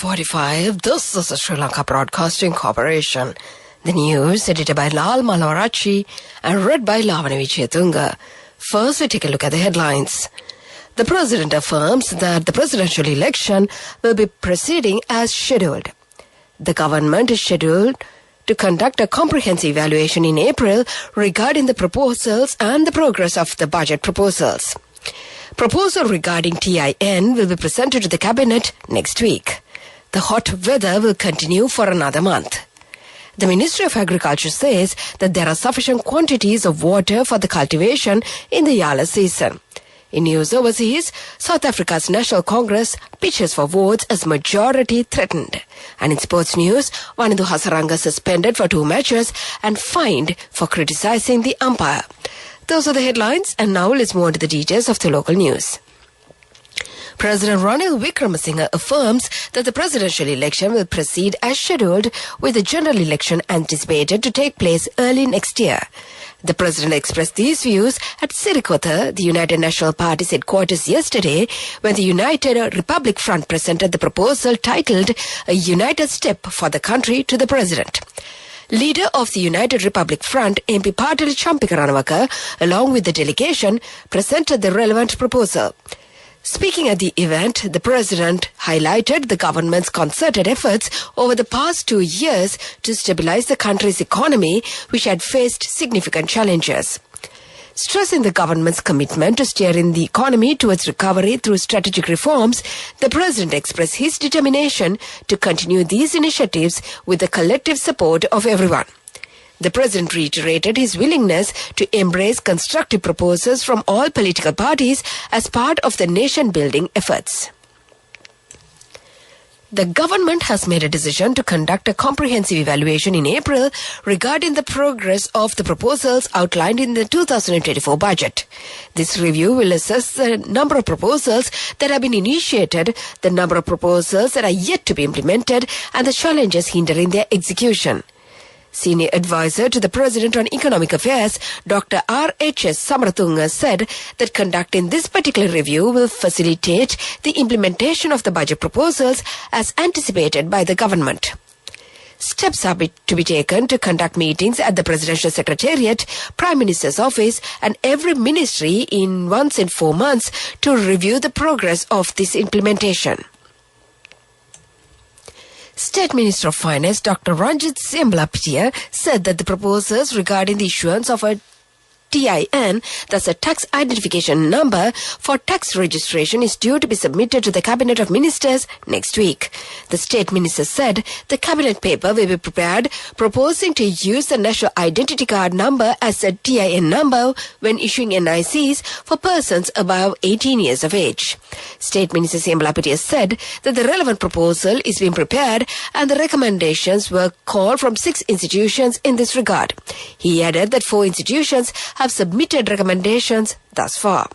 6:45. This is the Sri Lanka Broadcasting Corporation. The news edited by Lal Malawarachi and read by Lavana Vichetunga. First, we take a look at the headlines. The President affirms that the presidential election will be proceeding as scheduled. The government is scheduled to conduct a comprehensive evaluation in April regarding the proposals and the progress of the budget proposals. Proposal regarding TIN will be presented to the Cabinet next week. The hot weather will continue for another month. The Ministry of Agriculture says that there are sufficient quantities of water for the cultivation in the Yala season. In news overseas, South Africa's National Congress pitches for votes as majority threatened. And in sports news, Wanadu Hasaranga suspended for 2 matches and fined for criticizing the umpire. Those are the headlines, and now let's move on to the details of the local news. President Ranil Wickremesinghe affirms that the presidential election will proceed as scheduled, with the general election anticipated to take place early next year. The president expressed these views at Sirikotha, the United National Party's headquarters yesterday, when the United Republic Front presented the proposal titled A United Step for the Country to the President. Leader of the United Republic Front, MP Patili Champikaranavaka, along with the delegation, presented the relevant proposal. Speaking at the event, the President highlighted the government's concerted efforts over the past 2 years to stabilize the country's economy, which had faced significant challenges. Stressing the government's commitment to steering the economy towards recovery through strategic reforms, the President expressed his determination to continue these initiatives with the collective support of everyone. The President reiterated his willingness to embrace constructive proposals from all political parties as part of the nation-building efforts. The government has made a decision to conduct a comprehensive evaluation in April regarding the progress of the proposals outlined in the 2024 budget. This review will assess the number of proposals that have been initiated, the number of proposals that are yet to be implemented, and the challenges hindering their execution. Senior advisor to the President on Economic Affairs, Dr. R.H.S. Samaratunga, said that conducting this particular review will facilitate the implementation of the budget proposals as anticipated by the government. Steps are to be taken to conduct meetings at the Presidential Secretariat, Prime Minister's Office, and every ministry once in 4 months to review the progress of this implementation. State Minister of Finance Dr. Ranjit Semblapitiya said that the proposals regarding the issuance of a TIN, that's a tax identification number, for tax registration is due to be submitted to the Cabinet of Ministers next week. The State Minister said the Cabinet paper will be prepared proposing to use the National Identity Card number as a TIN number when issuing NICs for persons above 18 years of age. State Minister Semblapitiya said that the relevant proposal is being prepared and the recommendations were called from 6 institutions in this regard. He added that 4 institutions have submitted recommendations thus far.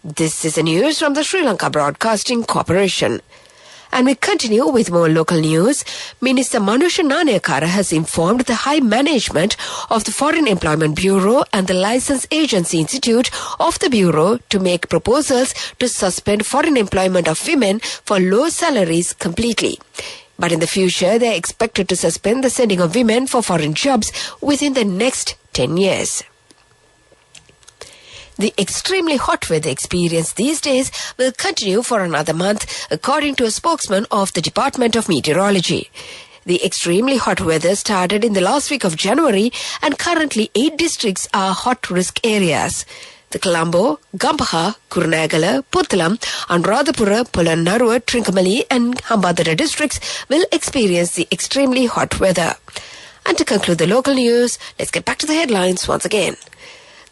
This is the news from the Sri Lanka Broadcasting Corporation. And we continue with more local news. Minister Manusha Nanayakara has informed the high management of the Foreign Employment Bureau and the Licence Agency Institute of the Bureau to make proposals to suspend foreign employment of women for low salaries completely. But in the future, they are expected to suspend the sending of women for foreign jobs within the next 10 years. The extremely hot weather experienced these days will continue for another month, according to a spokesman of the Department of Meteorology. The extremely hot weather started in the last week of January, and currently 8 districts are hot risk areas. The Colombo, Gampaha, Kurunegala, Puttalam, Anuradhapura, Polonnaruwa, Trincomalee and Hambantota districts will experience the extremely hot weather. And to conclude the local news, let's get back to the headlines once again.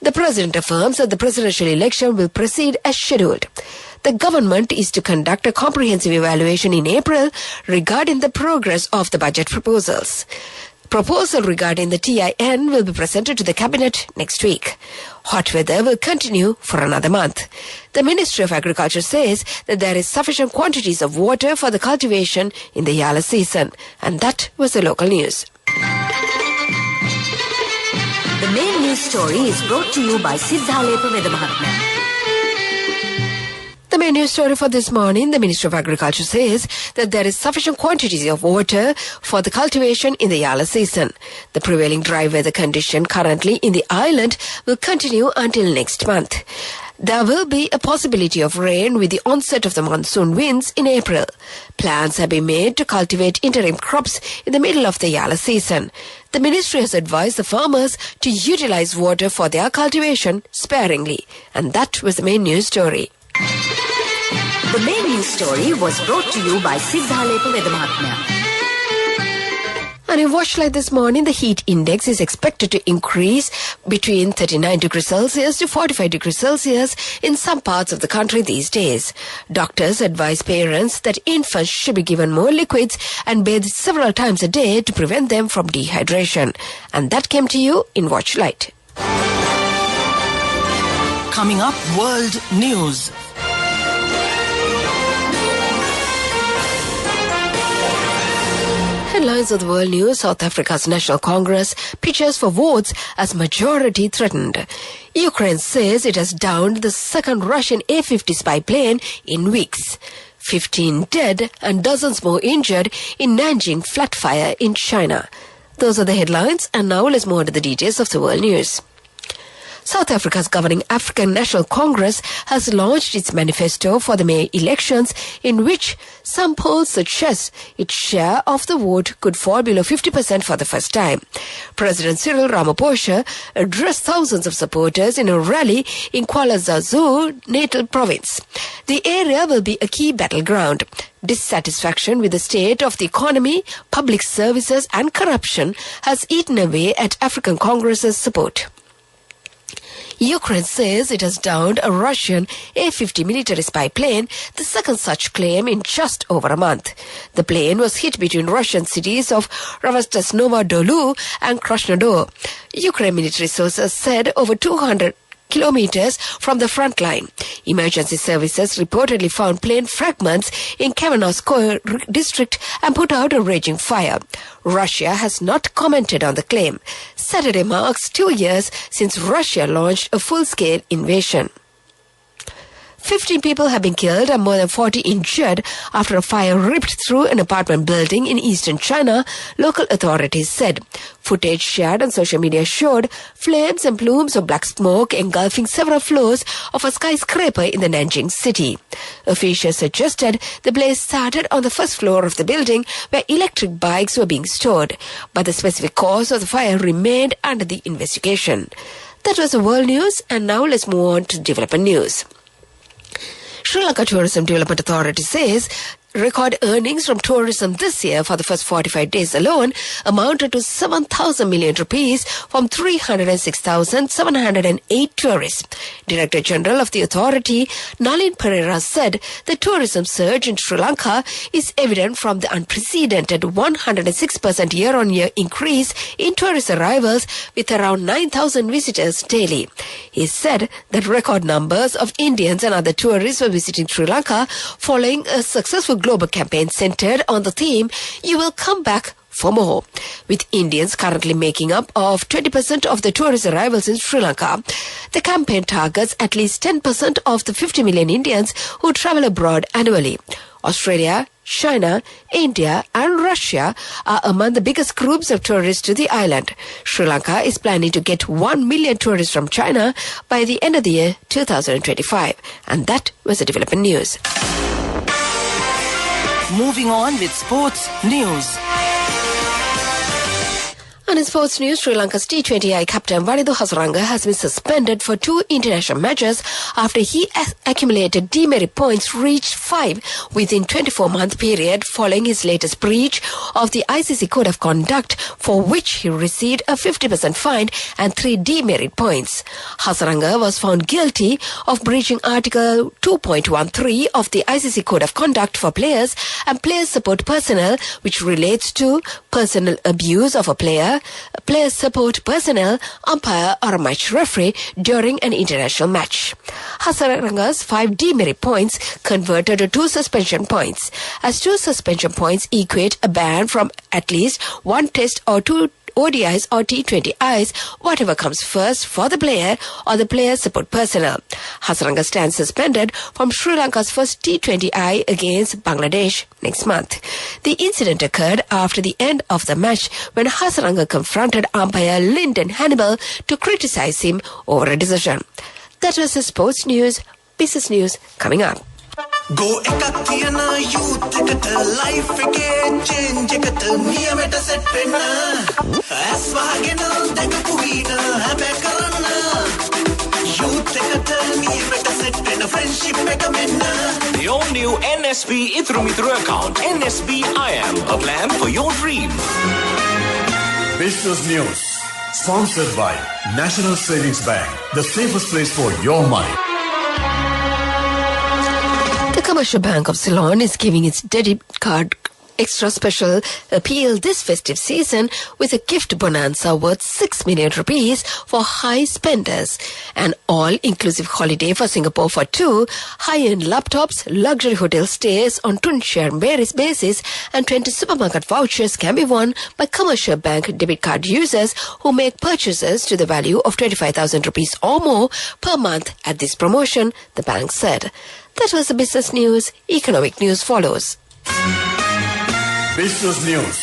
The President affirms that the presidential election will proceed as scheduled. The government is to conduct a comprehensive evaluation in April regarding the progress of the budget proposals. Proposal regarding the TIN will be presented to the Cabinet next week. Hot weather will continue for another month. The Ministry of Agriculture says that there is sufficient quantities of water for the cultivation in the Yala season. And that was the local news. The main news story is brought to you by Sinhala Veda Mahatma. The The main news story for this morning, the Ministry of Agriculture says that there is sufficient quantity of water for the cultivation in the Yala season. The prevailing dry weather condition currently in the island will continue until next month. There will be a possibility of rain with the onset of the monsoon winds in April. Plans have been made to cultivate interim crops in the middle of the Yala season. The ministry has advised the farmers to utilize water for their cultivation sparingly. And that was the main news story. The main news story was brought to you by Sinhala Mahatma. And in Watchlight this morning, the heat index is expected to increase between 39 degrees Celsius to 45 degrees Celsius in some parts of the country these days. Doctors advise parents that infants should be given more liquids and bathed several times a day to prevent them from dehydration. And that came to you in Watchlight. Coming up, World News. Headlines of the world news. South Africa's National Congress pitches for votes as majority threatened. Ukraine says it has downed the second Russian A-50 spy plane in weeks. 15 dead and dozens more injured in Nanjing flat fire in China. Those are the headlines, and now let's move on to the details of the world news. South Africa's governing African National Congress has launched its manifesto for the May elections, in which some polls suggest its share of the vote could fall below 50% for the first time. President Cyril Ramaphosa addressed thousands of supporters in a rally in KwaZulu Natal province. The area will be a key battleground. Dissatisfaction with the state of the economy, public services and corruption has eaten away at African Congress's support. Ukraine says it has downed a Russian A-50 military spy plane, the second such claim in just over a month. The plane was hit between Russian cities of Rostov-na-Dolu and Krasnodar. Ukraine military sources said over 200 kilometers from the front line. Emergency services reportedly found plane fragments in Kamenovskoye district and put out a raging fire. Russia has not commented on the claim. Saturday marks 2 years since Russia launched a full-scale invasion. 15 people have been killed and more than 40 injured after a fire ripped through an apartment building in eastern China, local authorities said. Footage shared on social media showed flames and plumes of black smoke engulfing several floors of a skyscraper in the Nanjing city. Officials suggested the blaze started on the first floor of the building where electric bikes were being stored, but the specific cause of the fire remained under the investigation. That was the world news, and now let's move on to development news. Sri Lanka Tourism Development Authority says record earnings from tourism this year for the first 45 days alone amounted to 7,000 million rupees from 306,708 tourists. Director General of the authority, Nalin Pereira, said the tourism surge in Sri Lanka is evident from the unprecedented 106% year-on-year increase in tourist arrivals with around 9,000 visitors daily. He said that record numbers of Indians and other tourists were visiting Sri Lanka following a successful global campaign centered on the theme, "You will come back for more." With Indians currently making up of 20% of the tourist arrivals in Sri Lanka, the campaign targets at least 10% of the 50 million Indians who travel abroad annually. Australia, China, India and Russia are among the biggest groups of tourists to the island. Sri Lanka is planning to get 1 million tourists from China by the end of the year 2025. And that was the development news. Moving on with sports news. And in sports news, Sri Lanka's T20I captain Vanidhu Hasaranga has been suspended for 2 international matches after he accumulated demerit points reached 5 within 24-month period following his latest breach of the ICC Code of Conduct, for which he received a 50% fine and 3 demerit points. Hasaranga was found guilty of breaching Article 2.13 of the ICC Code of Conduct for players and player support personnel, which relates to personal abuse of a player support personnel, umpire or a match referee during an international match. Hasaranga's 5 demerit points converted to 2 suspension points, as 2 suspension points equate a ban from at least 1 test or 2 ODIs or T20Is, whatever comes first for the player or the player's support personnel. Hasaranga stands suspended from Sri Lanka's first T20I against Bangladesh next month. The incident occurred after the end of the match when Hasaranga confronted umpire Lyndon Hannibal to criticize him over a decision. That was the sports news. Business news coming up. Go ekakiyana youth ekata life ekේ change ekata niyamata set wenna as wagena dagapu veena habe karanna youth ekata niyamata set wenna friendship එක menna. The all new NSB Itru account, NSB IM, a plan for your dream. Business news sponsored by National Savings Bank, the safest place for your money. The Commercial Bank of Ceylon is giving its debit card extra special appeal this festive season with a gift bonanza worth 6 million rupees for high spenders. An all-inclusive holiday for Singapore for two, high-end laptops, luxury hotel stays on twin-share basis, and 20 supermarket vouchers can be won by Commercial Bank debit card users who make purchases to the value of 25,000 rupees or more per month at this promotion, the bank said. That was the business news. Economic news follows. Business news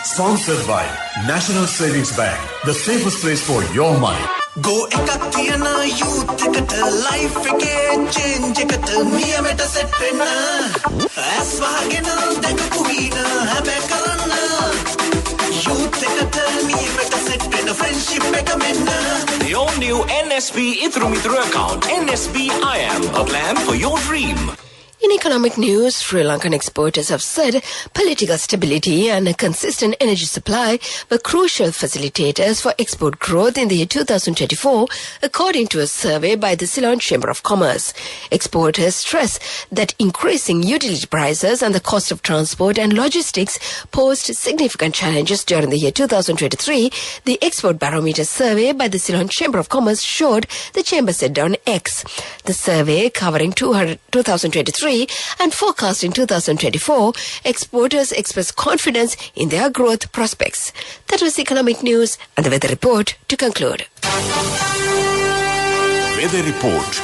sponsored by National Savings Bank, the safest place for your money. Go ekakiyana youth ekata life ekේ change ekata niyamata set wenna as wagena dagapu veena habe karanna youth ekata niyamata set wenna friendship එක menna. The all new NSB Itru account, NSB IM, a plan for your dream. In economic news, Sri Lankan exporters have said political stability and a consistent energy supply were crucial facilitators for export growth in the year 2024, according to a survey by the Ceylon Chamber of Commerce. Exporters stress that increasing utility prices and the cost of transport and logistics posed significant challenges during the year 2023. The Export Barometer survey by the Ceylon Chamber of Commerce showed, the chamber said on X. The survey covering 2023 and forecast in 2024, exporters express confidence in their growth prospects. That was economic news and the weather report to conclude. Weather report.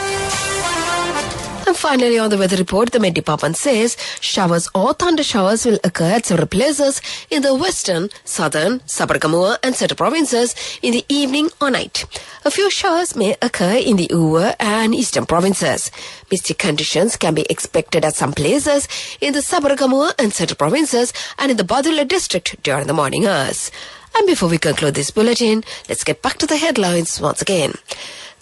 And finally, on the weather report, the Met Department says showers or thunder showers will occur at several places in the western, southern, Sabargamua and Central provinces in the evening or night. A few showers may occur in the Uva and eastern provinces. Misty conditions can be expected at some places in the Sabargamua and Central provinces and in the Badula district during the morning hours. And before we conclude this bulletin, let's get back to the headlines once again.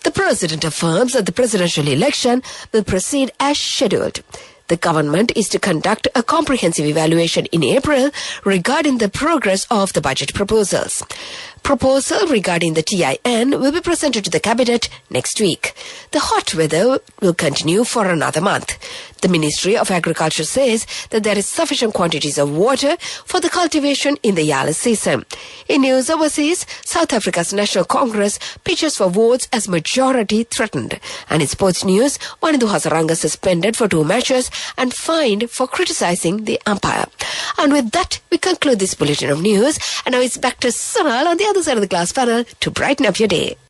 The president affirms that the presidential election will proceed as scheduled. The government is to conduct a comprehensive evaluation in April regarding the progress of the budget proposals. Proposal regarding the TIN will be presented to the cabinet next week. The hot weather will continue for another month. The Ministry of Agriculture says that there is sufficient quantities of water for the cultivation in the Yala season. In news overseas, South Africa's National Congress pitches for votes as majority threatened. And in sports news, Wanindu Hasaranga suspended for 2 matches and fined for criticizing the umpire. And with that, we conclude this bulletin of news. And now it's back to Sinhala on the other side of the glass panel to brighten up your day.